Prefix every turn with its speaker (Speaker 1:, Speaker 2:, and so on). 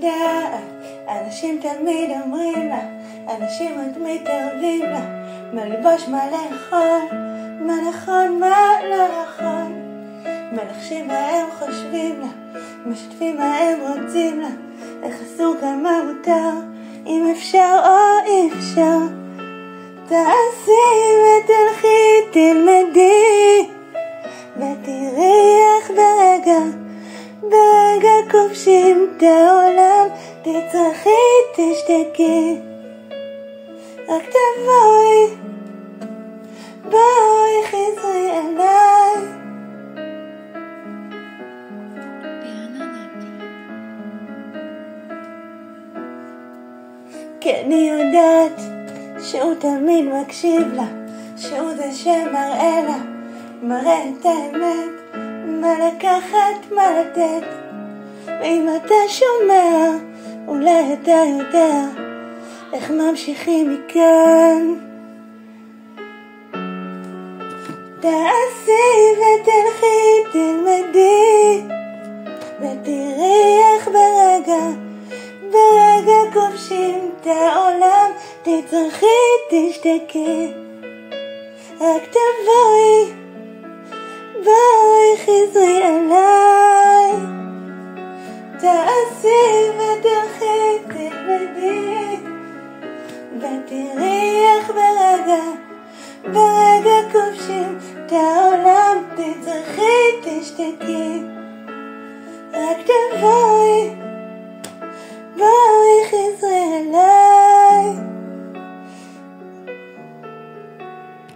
Speaker 1: יודעת, אנשים תמיד אומרים לה, אנשים רק מתערבים לה, מה ללבוש, מה לאכול, מה נכון, מה לא נכון, מלחשים מה הם חושבים לה, משתפים מה הם רוצים לה, איך אסור כאן מה מותר, אם אפשר או אי אפשר. תעשי ותלכי תלמדי ותראי איך ברגע כובשים את העולם. תצרכי תשתקי, רק תבואי, בואי חזרי אליי. כי אני יודעת שהוא תמיד מקשיב לה, שהוא זה שמראה לה, מראה את האמת, מה לקחת, מה לתת. ואם אתה שומע, אולי אתה יודע איך ממשיכים מכאן. תעשי ותלכי תלמדי ותראי איך ברגע כובשים את העולם. תצרכי תשתקי, רק תבואי, בואי חזרי אליי. תעשי ותלכי תלמדי ותראי איך ברגע כובשים את העולם. תצרכי תשתקי, רק תבואי, בואי חזרי אליי.